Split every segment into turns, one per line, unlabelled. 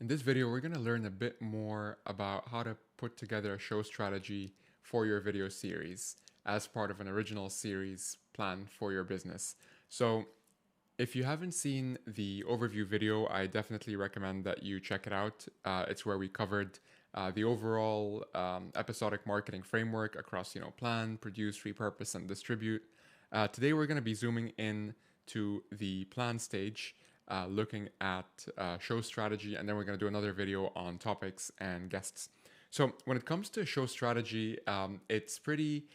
In this video, we're going to learn a bit more about how to put together a show strategy for your video series as part of an original series plan for your business. So if you haven't seen the overview video, I definitely recommend that you check it out. It's where we covered the overall episodic marketing framework across, plan, produce, repurpose, and distribute. Today, we're going to be zooming in to the plan stage, looking at show strategy, and then we're going to do another video on topics and guests. So when it comes to show strategy, it's pretty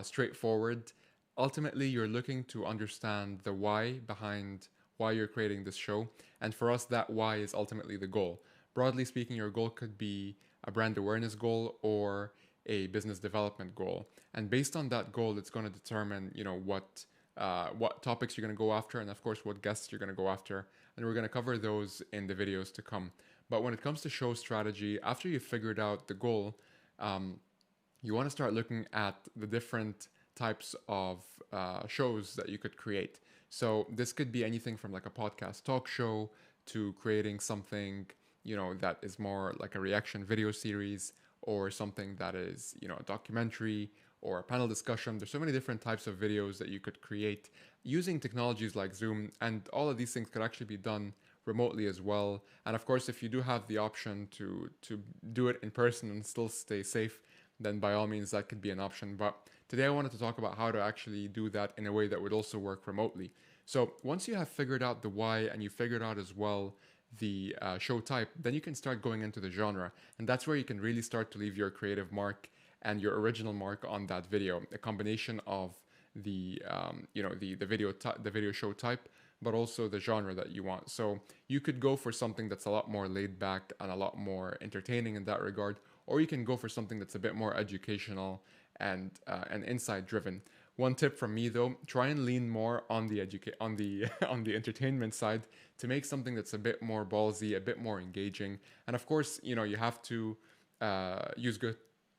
straightforward. Ultimately, you're looking to understand the why behind why you're creating this show. And for us, that why is ultimately the goal. Broadly speaking, your goal could be a brand awareness goal or a business development goal. And based on that goal, it's going to determine, what topics you're going to go after, and of course, what guests you're going to go after. And we're going to cover those in the videos to come. But when it comes to show strategy, after you've figured out the goal, you want to start looking at the different types of shows that you could create. So this could be anything from like a podcast talk show to creating something, that is more like a reaction video series, or something that is, a documentary or a panel discussion. There's so many different types of videos that you could create using technologies like Zoom, and all of these things could actually be done remotely as well. And of course, if you do have the option to do it in person and still stay safe, then by all means that could be an option. But today I wanted to talk about how to actually do that in a way that would also work remotely. So once you have figured out the why and you figured out as well the show type, then you can start going into the genre, and that's where you can really start to leave your creative mark and your original mark on that video. A combination of the the video show type, but also the genre that you want. So you could go for something that's a lot more laid back and a lot more entertaining in that regard, or you can go for something that's a bit more educational and insight driven. One tip from me though: try and lean more on the on the entertainment side to make something that's a bit more ballsy, a bit more engaging. And of course, you have to use good.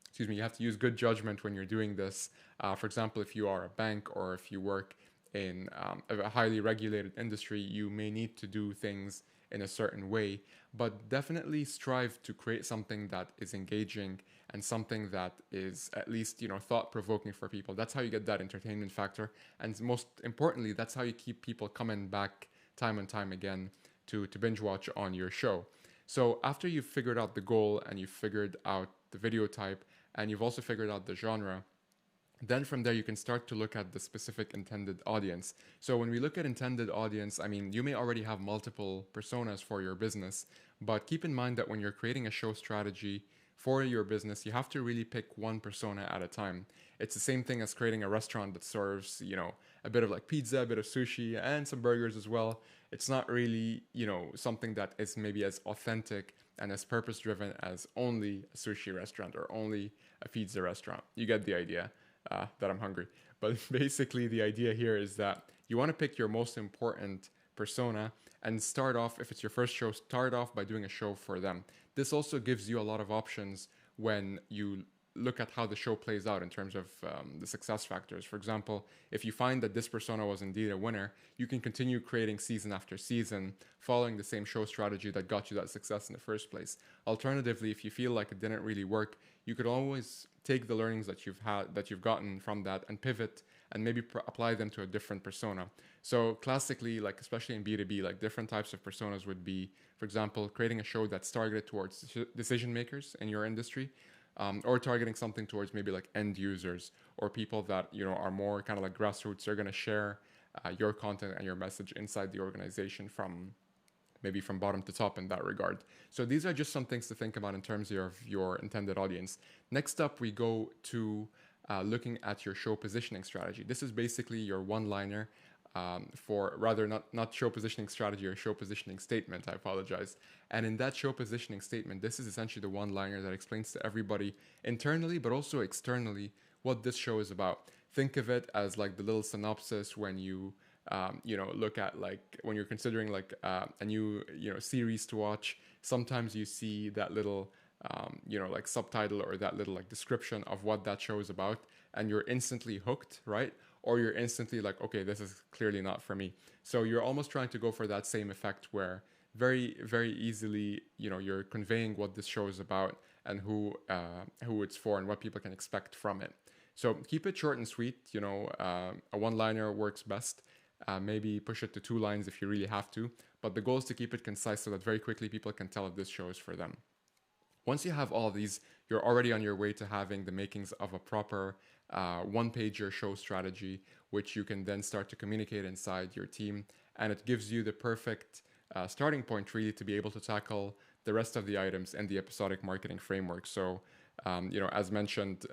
Excuse me. You have to use good judgment when you're doing this. For example, if you are a bank or if you work in a highly regulated industry, you may need to do things in a certain way, but definitely strive to create something that is engaging and something that is at least, thought-provoking for people. That's how you get that entertainment factor, and most importantly, that's how you keep people coming back time and time again to binge watch on your show. So after you've figured out the goal and you've figured out the video type and you've also figured out the genre, then from there you can start to look at the specific intended audience. So when we look at intended audience, I mean, you may already have multiple personas for your business, but keep in mind that when you're creating a show strategy for your business, you have to really pick one persona at a time. It's the same thing as creating a restaurant that serves, a bit of like pizza, a bit of sushi, and some burgers as well. It's not really, something that is maybe as authentic and as purpose driven as only a sushi restaurant or only a pizza restaurant. You get the idea. That I'm hungry. But basically, the idea here is that you want to pick your most important persona and start off, if it's your first show, start off by doing a show for them. This also gives you a lot of options when you look at how the show plays out in terms of the success factors. For example, if you find that this persona was indeed a winner, you can continue creating season after season, following the same show strategy that got you that success in the first place. Alternatively, if you feel like it didn't really work, you could always take the learnings that you've gotten from that and pivot and maybe apply them to a different persona. So classically, like especially in B2B, like different types of personas would be, for example, creating a show that's targeted towards decision makers in your industry, or targeting something towards maybe like end users or people that are more kind of like grassroots. They're going to share your content and your message inside the organization from bottom to top in that regard. So these are just some things to think about in terms of your intended audience. Next up, we go to looking at your show positioning strategy. This is basically your one-liner for rather not show positioning strategy or show positioning statement, I apologize. And in that show positioning statement, this is essentially the one-liner that explains to everybody internally, but also externally, what this show is about. Think of it as like the little synopsis when you look at like when you're considering like a new series to watch. Sometimes you see that little like subtitle or that little like description of what that show is about, and you're instantly hooked, right? Or you're instantly like, okay, this is clearly not for me. So you're almost trying to go for that same effect where very easily, you're conveying what this show is about and who it's for and what people can expect from it. So keep it short and sweet. A one-liner works best. Maybe push it to 2 lines if you really have to. But the goal is to keep it concise so that very quickly people can tell if this show is for them. Once you have all of these, you're already on your way to having the makings of a proper one-pager show strategy, which you can then start to communicate inside your team. And it gives you the perfect starting point, really, to be able to tackle the rest of the items in the episodic marketing framework. So, as mentioned,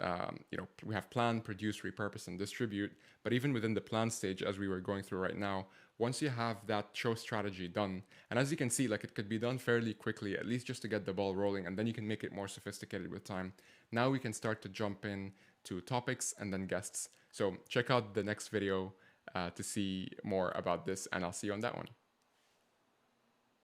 we have plan, produce, repurpose, and distribute. But even within the plan stage, as we were going through right now, once you have that show strategy done, and as you can see, like, it could be done fairly quickly, at least just to get the ball rolling, and then you can make it more sophisticated with time. Now we can start to jump in to topics and then guests. So check out the next video to see more about this, and I'll see you on that one.